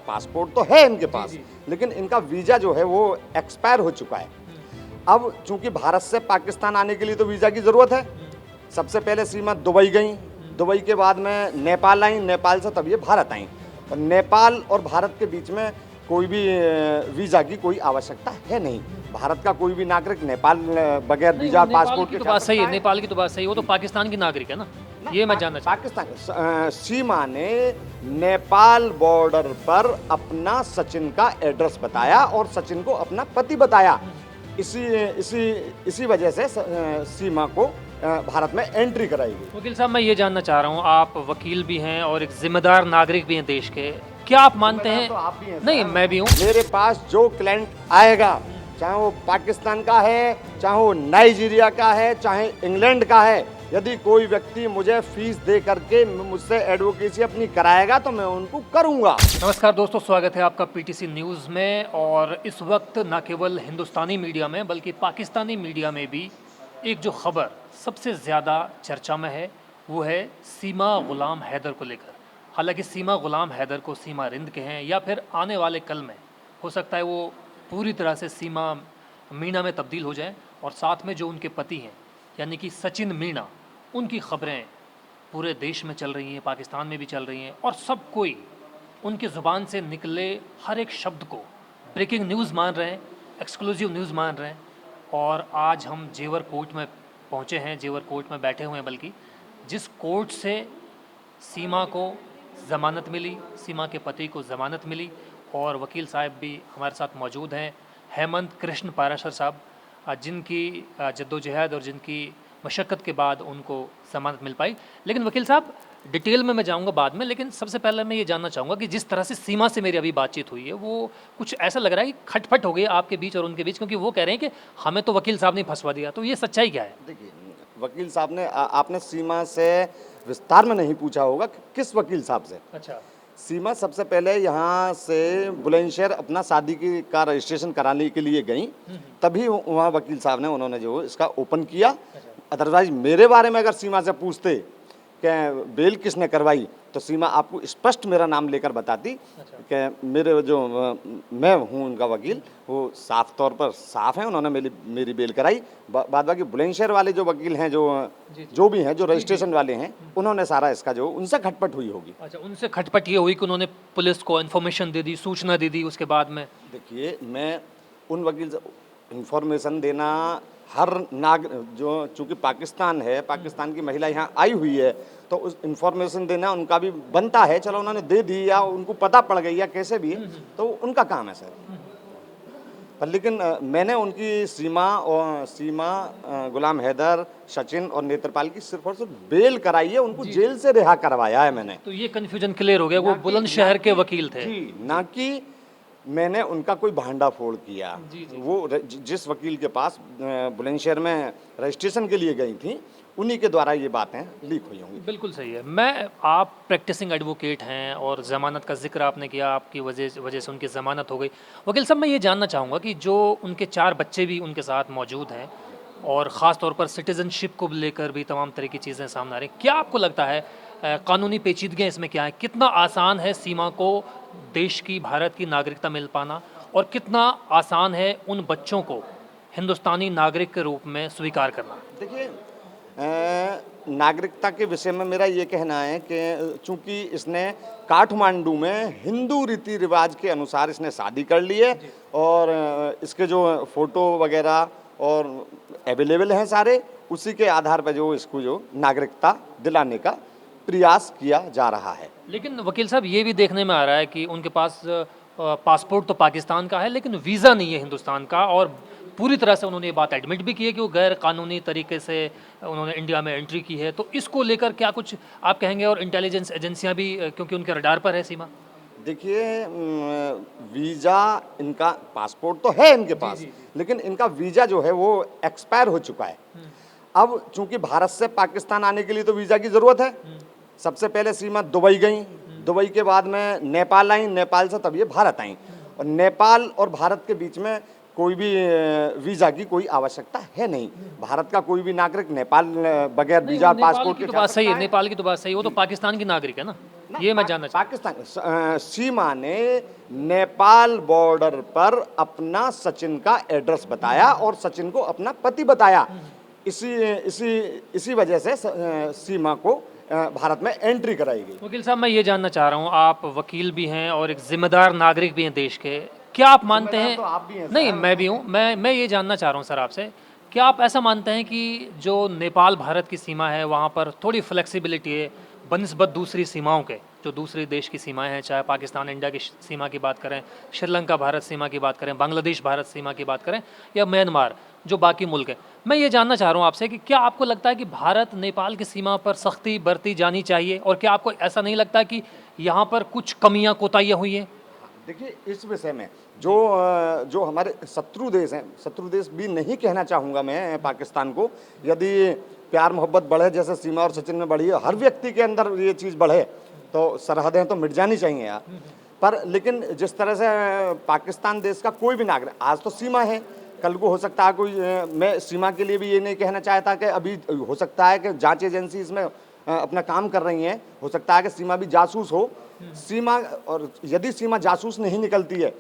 Passport तो है इनके पास, लेकिन इनका वीज़ा जो है वो एक्सपायर हो चुका है। अब चूंकि भारत से पाकिस्तान आने के लिए तो वीज़ा की ज़रूरत है। सबसे पहले सीमा दुबई गई, दुबई के बाद में नेपाल आई, नेपाल से तब ये भारत आई। और नेपाल और भारत के बीच में कोई भी वीज़ा की कोई आवश्यकता है नहीं। भारत का कोई भी नागरिक नेपाल बगैर वीज़ा और पासपोर्ट के तो बात सही है, नेपाल की तो बात सही है, वो तो पाकिस्तान की नागरिक है ना, ये मैं जानना चाहता पाकिस्तान सीमा ने नेपाल बॉर्डर पर अपना सचिन का एड्रेस बताया और सचिन को अपना पति बताया। इसी वजह से सीमा को भारत में एंट्री कराई गई। वकील साहब, मैं ये जानना चाह रहा हूँ, आप वकील भी हैं और एक जिम्मेदार नागरिक भी हैं देश के, क्या आप मानते हैं? तो आप भी हैं, नहीं, मैं भी हूँ। मेरे पास जो क्लाइंट आएगा, चाहे वो पाकिस्तान का है, चाहे वो नाइजीरिया का है, चाहे इंग्लैंड का है, यदि कोई व्यक्ति मुझे फीस दे करके मुझसे एडवोकेसी अपनी कराएगा तो मैं उनको करूंगा। नमस्कार दोस्तों, स्वागत है आपका पीटीसी न्यूज़ में। और इस वक्त न केवल हिंदुस्तानी मीडिया में बल्कि पाकिस्तानी मीडिया में भी एक जो खबर सबसे ज़्यादा चर्चा में है वो है सीमा गुलाम हैदर को लेकर। हालांकि सीमा गुलाम हैदर को सीमा रिंद के हैं या फिर आने वाले कल में हो सकता है वो पूरी तरह से सीमा मीणा में तब्दील हो जाए, और साथ में जो उनके पति हैं यानी कि सचिन मीणा, उनकी खबरें पूरे देश में चल रही हैं, पाकिस्तान में भी चल रही हैं, और सब कोई उनकी ज़ुबान से निकले हर एक शब्द को ब्रेकिंग न्यूज़ मान रहे हैं, एक्सक्लूसिव न्यूज़ मान रहे हैं। और आज हम जेवर कोर्ट में पहुंचे हैं, जेवर कोर्ट में बैठे हुए हैं, बल्कि जिस कोर्ट से सीमा को ज़मानत मिली, सीमा के पति को ज़मानत मिली, और वकील साहब भी हमारे साथ मौजूद हैं, हेमंत कृष्ण पाराशर साहब, जिनकी जद्दोजहद और जिनकी मशक्क़त के बाद उनको ज़मानत मिल पाई। लेकिन वकील साहब, डिटेल में मैं जाऊंगा बाद में, लेकिन सबसे पहले मैं ये जानना चाहूँगा कि जिस तरह से सीमा से मेरी अभी बातचीत हुई है वो कुछ ऐसा लग रहा है कि खटपट हो गई आपके बीच और उनके बीच, क्योंकि वो कह रहे हैं कि हमें तो वकील साहब ने फंसवा दिया। तो ये सच्चाई क्या है? देखिए, वकील साहब ने आपने सीमा से विस्तार में नहीं पूछा होगा कि किस वकील साहब से। अच्छा। सीमा सबसे पहले यहाँ से बुलंदशहर अपना शादी का रजिस्ट्रेशन कराने के लिए गई, तभी वहाँ वकील साहब ने उन्होंने जो इसका ओपन किया। अदरवाइज मेरे बारे में अगर सीमा से पूछते कि बेल किसने करवाई तो सीमा आपको स्पष्ट मेरा नाम लेकर बताती कि मेरे जो मैं हूँ उनका वकील, वो साफ तौर पर साफ है, उन्होंने मेरी बेल कराई। बाद बाकी बुलंदशहर वाले जो वकील हैं, जो भी हैं, जो रजिस्ट्रेशन वाले हैं, उन्होंने सारा इसका जो उनसे खटपट हुई होगी। अच्छा, उनसे खटपट ये हुई कि उन्होंने पुलिस को इन्फॉर्मेशन दे दी, सूचना दे दी उसके बाद में? देखिए, मैं उन वकील से इन्फॉर्मेशन देना हर जो चूँकि पाकिस्तान है, पाकिस्तान की महिला यहाँ आई हुई है, तो उस इन्फॉर्मेशन देना उनका भी बनता है। चलो, उन्होंने दे दी या उनको पता पड़ गई या कैसे भी, तो उनका काम है सर। पर लेकिन मैंने उनकी सीमा गुलाम हैदर, सचिन और नेत्रपाल की सिर्फ और सिर्फ बेल कराई है, उनको जेल से रिहा करवाया है मैंने। तो ये कन्फ्यूजन क्लियर हो गया, वो बुलंदशहर के वकील थे जी, ना कि मैंने उनका कोई भांडा फोड़ किया। वो जिस वकील के पास बुलंदशहर में रजिस्ट्रेशन के लिए गई थी, उन्हीं के द्वारा ये बातें लीक हुई होंगी। बिल्कुल सही है। आप प्रैक्टिसिंग एडवोकेट हैं और ज़मानत का जिक्र आपने किया, आपकी वजह से उनकी ज़मानत हो गई। वकील साहब, मैं ये जानना चाहूँगा कि जो उनके 4 बच्चे भी उनके साथ मौजूद हैं, और ख़ास तौर पर सिटीज़नशिप को लेकर भी तमाम तरह की चीज़ें सामने आ रही हैं, क्या आपको लगता है कानूनी पेचीदगियाँ इसमें क्या है? कितना आसान है सीमा को देश की, भारत की नागरिकता मिल पाना, और कितना आसान है उन बच्चों को हिंदुस्तानी नागरिक के रूप में स्वीकार करना? देखिए, नागरिकता के विषय में मेरा ये कहना है कि चूंकि इसने काठमांडू में हिंदू रीति रिवाज के अनुसार इसने शादी कर ली है, और इसके जो फ़ोटो वगैरह और अवेलेबल हैं सारे, उसी के आधार पर जो इसको जो नागरिकता दिलाने का प्रयास किया जा रहा है। लेकिन वकील साहब, ये भी देखने में आ रहा है कि उनके पास पासपोर्ट तो पाकिस्तान का है लेकिन वीज़ा नहीं है हिंदुस्तान का, और पूरी तरह से उन्होंने ये बात एडमिट भी की है कि वो गैर कानूनी तरीके से उन्होंने इंडिया में एंट्री की है। तो इसको लेकर क्या कुछ आप कहेंगे? और इंटेलिजेंस एजेंसियां भी क्योंकि उनके रडार पर है सीमा। देखिए, वीज़ा, इनका पासपोर्ट तो है इनके पास, लेकिन इनका वीज़ा जो है वो एक्सपायर हो चुका है। अब चूंकि भारत से पाकिस्तान आने के लिए तो वीज़ा की ज़रूरत है। सबसे पहले सीमा दुबई गई, दुबई के बाद में नेपाल आई, नेपाल से तब ये भारत आई। और नेपाल और भारत के बीच में कोई भी वीज़ा की कोई आवश्यकता है नहीं। भारत का कोई भी नागरिक नेपाल बगैर वीज़ा और पासपोर्ट के तो बात सही है, नेपाल की तो बात सही है, वो तो पाकिस्तान की नागरिक है ना। ना, ये मैं जानना चाहता पाकिस्तान सीमा ने नेपाल बॉर्डर पर अपना सचिन का एड्रेस बताया और सचिन को अपना पति बताया। इसी इसी इसी वजह से सीमा को भारत में एंट्री कराई गई। वकील साहब, मैं ये जानना चाह रहा हूँ, आप वकील भी हैं और एक जिम्मेदार नागरिक भी हैं देश के, क्या आप मानते हैं? तो आप भी हैं नहीं, सर। मैं भी हूँ। मैं ये जानना चाह रहा हूँ सर आपसे, क्या आप ऐसा मानते हैं कि जो नेपाल भारत की सीमा है वहाँ पर थोड़ी फ्लेक्सिबिलिटी है बनिस्बत दूसरी सीमाओं के, जो दूसरे देश की सीमाएं हैं, चाहे पाकिस्तान इंडिया की सीमा की बात करें, श्रीलंका भारत सीमा की बात करें, बांग्लादेश भारत सीमा की बात करें, या म्यांमार जो बाकी मुल्क हैं? मैं ये जानना चाह रहा हूँ आपसे कि क्या आपको लगता है कि भारत नेपाल की सीमा पर सख्ती बरती जानी चाहिए, और क्या आपको ऐसा नहीं लगता कि यहाँ पर कुछ कमियाँ कोताहियाँ हुई हैं? देखिए, इस विषय में जो हमारे शत्रु देश हैं, शत्रु देश भी नहीं कहना चाहूँगा मैं पाकिस्तान को, यदि प्यार मोहब्बत बढ़े जैसे सीमा और सचिन में बढ़ी है, हर व्यक्ति के अंदर ये चीज़ बढ़े तो सरहदें तो मिट जानी चाहिए यार। पर लेकिन जिस तरह से पाकिस्तान देश का कोई भी नागरिक, आज तो सीमा है, कल को हो सकता है कोई मैं सीमा के लिए भी ये नहीं कहना चाहता कि अभी हो सकता है कि जांच एजेंसी इसमें अपना काम कर रही हैं, हो सकता है कि सीमा भी जासूस हो। सीमा, और यदि सीमा जासूस नहीं निकलती है,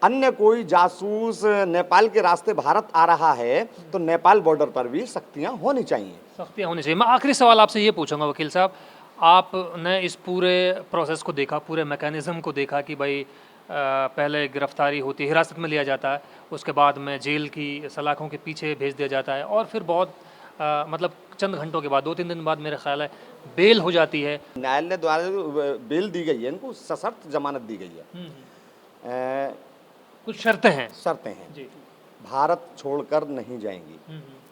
अन्य कोई जासूस नेपाल के रास्ते भारत आ रहा है, तो नेपाल बॉर्डर पर भी सख्तियां होनी चाहिए। सख्तियाँ होनी चाहिए। मैं आखिरी सवाल आपसे ये पूछूंगा वकील साहब, आपने इस पूरे प्रोसेस को देखा, पूरे मैकेनिज़्म को देखा कि भाई पहले गिरफ्तारी होती है, हिरासत में लिया जाता है, उसके बाद में जेल की सलाखों के पीछे भेज दिया जाता है, और फिर बहुत मतलब चंद घंटों के बाद, 2-3 दिन बाद मेरा ख्याल है बेल हो जाती है। न्यायालय द्वारा जो बेल दी गई है, इनको सशर्त जमानत दी गई है। कुछ शर्तें हैं। शर्तें हैं जी। भारत छोड़कर नहीं जाएंगी,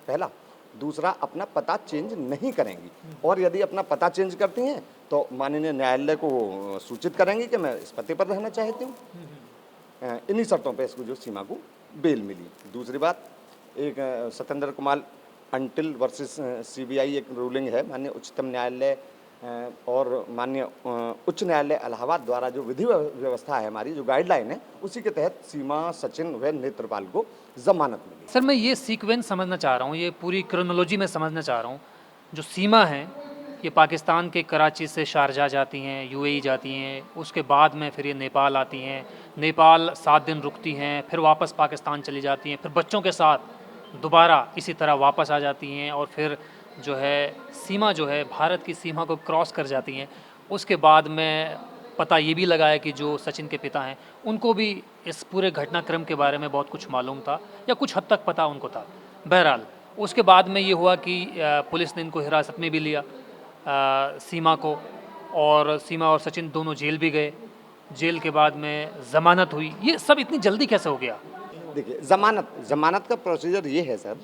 पहला। दूसरा, अपना पता चेंज नहीं करेंगी, और यदि अपना पता चेंज करती हैं तो माननीय न्यायालय को सूचित करेंगी कि मैं इस पते पर रहना चाहती हूँ। इन्हीं शर्तों पे इसको जो सीमा को बेल मिली। दूसरी बात, एक Satyendra Kumar until versus CBI एक रूलिंग है माननीय उच्चतम न्यायालय और माननीय उच्च न्यायालय इलाहाबाद द्वारा, जो विधि व्यवस्था है हमारी, जो गाइडलाइन है, उसी के तहत सीमा, सचिन व नेत्रपाल को जमानत मिली। सर, मैं ये सीक्वेंस समझना चाह रहा हूँ, ये पूरी क्रोनोलॉजी में समझना चाह रहा हूँ। जो सीमा है ये पाकिस्तान के कराची से शारजाह जाती हैं, यूएई जाती हैं, उसके बाद में फिर ये नेपाल आती हैं, नेपाल 7 दिन रुकती हैं, फिर वापस पाकिस्तान चली जाती हैं, फिर बच्चों के साथ दोबारा इसी तरह वापस आ जाती हैं, और फिर जो है सीमा जो है भारत की सीमा को क्रॉस कर जाती हैं। उसके बाद में पता ये भी लगा है कि जो सचिन के पिता हैं उनको भी इस पूरे घटनाक्रम के बारे में बहुत कुछ मालूम था, या कुछ हद तक पता उनको था। बहरहाल उसके बाद में ये हुआ कि पुलिस ने इनको हिरासत में भी लिया, सीमा को, और सीमा और सचिन दोनों जेल भी गए। जेल के बाद में ज़मानत हुई। ये सब इतनी जल्दी कैसे हो गया? देखिए, जमानत का प्रोसीजर ये है सर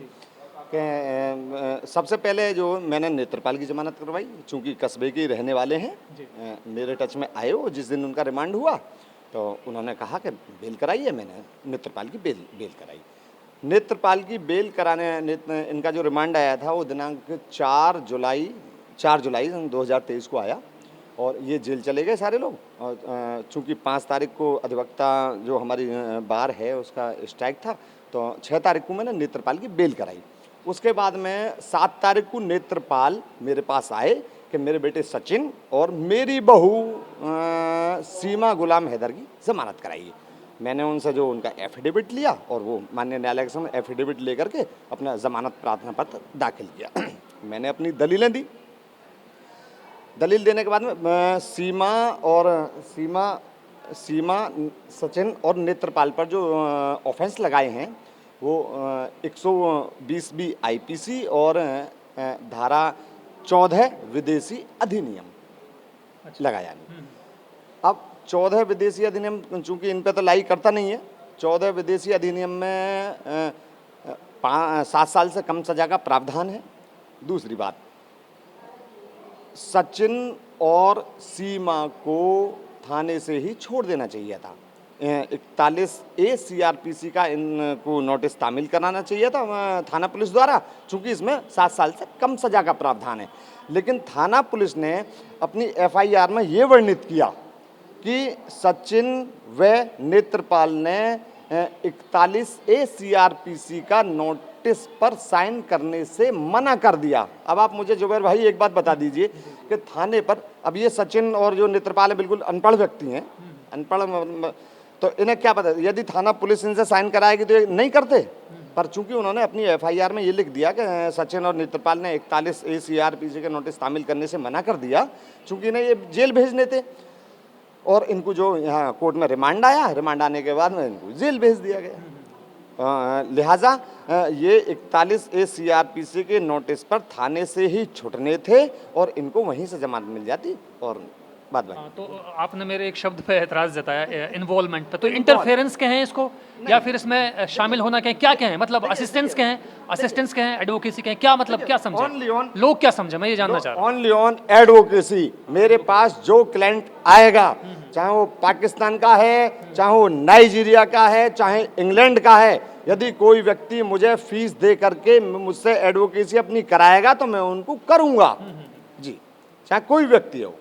कि सबसे पहले जो मैंने नेत्रपाल की जमानत करवाई, चूँकि कस्बे के रहने वाले हैं, मेरे टच में आए वो जिस दिन उनका रिमांड हुआ, तो उन्होंने कहा कि बेल कराइए। मैंने नेत्रपाल की बेल कराई। नेत्रपाल की बेल कराने इनका जो रिमांड आया था वो दिनांक 4 जुलाई 2023 को आया, और ये जेल चले गए सारे लोग। और चूँकि 5 तारीख को अधिवक्ता जो हमारी बार है उसका स्ट्राइक था, तो 6 तारीख को मैंने नेत्रपाल की बेल कराई। उसके बाद में 7 तारीख को नेत्रपाल मेरे पास आए कि मेरे बेटे सचिन और मेरी बहू सीमा गुलाम हैदर की ज़मानत कराइए। मैंने उनसे जो उनका एफिडेविट लिया, और वो माननीय न्यायालय के सामने एफिडेविट लेकर के अपना ज़मानत प्रार्थना पत्र दाखिल किया। मैंने अपनी दलीलें दी। दलील देने के बाद में सीमा, सचिन और नेत्रपाल पर जो ऑफेंस लगाए हैं वो 120B IPC और धारा 14 विदेशी अधिनियम लगाया। अब 14 विदेशी अधिनियम चूँकि इन पे तो लाई करता नहीं है, 14 विदेशी अधिनियम में 7 साल से कम सजा का प्रावधान है। दूसरी बात, सचिन और सीमा को थाने से ही छोड़ देना चाहिए था। 41A CRPC का इनको नोटिस तामील कराना चाहिए था थाना पुलिस द्वारा, चूँकि इसमें 7 साल से कम सजा का प्रावधान है। लेकिन थाना पुलिस ने अपनी FIR में ये वर्णित किया कि सचिन व नेत्रपाल ने 41A CRPC का नोटिस नोटिस पर साइन करने से मना कर दिया। अब आप मुझे जुबैर भाई एक बात बता दीजिए कि थाने पर, अब ये सचिन और जो नेत्रपाल है बिल्कुल अनपढ़ व्यक्ति हैं, अनपढ़, तो इन्हें क्या पता, यदि थाना पुलिस इनसे साइन कराएगी तो ये नहीं करते। पर चूंकि उन्होंने अपनी एफआईआर में ये लिख दिया कि सचिन और नेत्रपाल ने 41 ए सीआरपीसी के नोटिस शामिल करने से मना कर दिया, चूंकि इन्हें ये जेल भेजने थे, और इनको जो यहाँ कोर्ट में रिमांड आया, रिमांड आने के बाद में इनको जेल भेज दिया गया। लिहाजा ये 41 ए सीआरपीसी के नोटिस पर थाने से ही छुटने थे और इनको वहीं से जमानत मिल जाती और बात बात। हाँ, तो आपने मेरे एक शब्द पे एतराज़ जताया इन्वॉल्वमेंट पे, तो इंटरफेरेंस कहें इसको या फिर इसमें शामिल होना कहें, क्या कहें, मतलब असिस्टेंस कहें, असिस्टेंस कहें, एडवोकेसी कहें, क्या मतलब, क्या समझे लोग, क्या समझे, मैं ये जानना चाह रहा हूँ। Only on advocacy. मेरे पास जो क्लाइंट आएगा, चाहे वो पाकिस्तान का है, चाहे वो नाइजीरिया का है, चाहे इंग्लैंड का है, यदि कोई व्यक्ति मुझे फीस दे करके मुझसे एडवोकेसी अपनी कराएगा तो मैं उनको करूंगा जी, चाहे कोई व्यक्ति हो।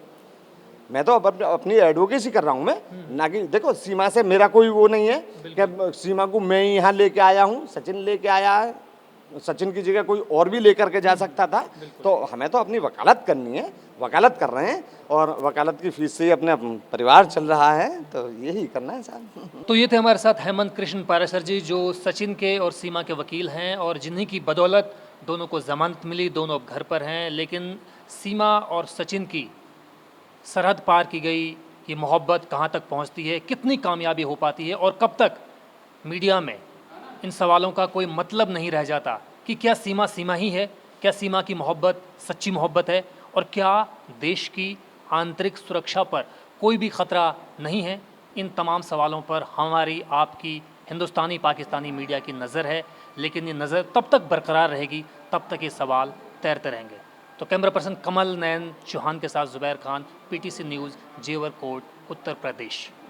मैं तो अपनी एडवोकेसी कर रहा हूं मैं, ना कि देखो सीमा से मेरा कोई वो नहीं है कि सीमा को मैं यहाँ लेके आया हूँ, सचिन लेके आया है, सचिन की जगह कोई और भी लेकर के जा सकता था। तो हमें तो अपनी वकालत करनी है, वकालत कर रहे हैं और वकालत की फीस से ही अपने परिवार चल रहा है, तो यही करना है साहब। तो ये थे हमारे साथ हेमंत कृष्ण पाराशर जी, जो सचिन के और सीमा के वकील हैं और जिन्हीं की बदौलत दोनों को जमानत मिली, दोनों अब घर पर हैं। लेकिन सीमा और सचिन की सरहद पार की गई ये मोहब्बत कहाँ तक पहुँचती है, कितनी कामयाबी हो पाती है और कब तक मीडिया में इन सवालों का कोई मतलब नहीं रह जाता कि क्या सीमा सीमा ही है, क्या सीमा की मोहब्बत सच्ची मोहब्बत है और क्या देश की आंतरिक सुरक्षा पर कोई भी ख़तरा नहीं है। इन तमाम सवालों पर हमारी आपकी हिंदुस्तानी पाकिस्तानी मीडिया की नज़र है, लेकिन ये नज़र तब तक बरकरार रहेगी तब तक ये सवाल तैरते रहेंगे। तो कैमरा पर्सन कमल नयन चौहान के साथ जुबैर खान, पीटीसी न्यूज़, जेवर कोट, उत्तर प्रदेश।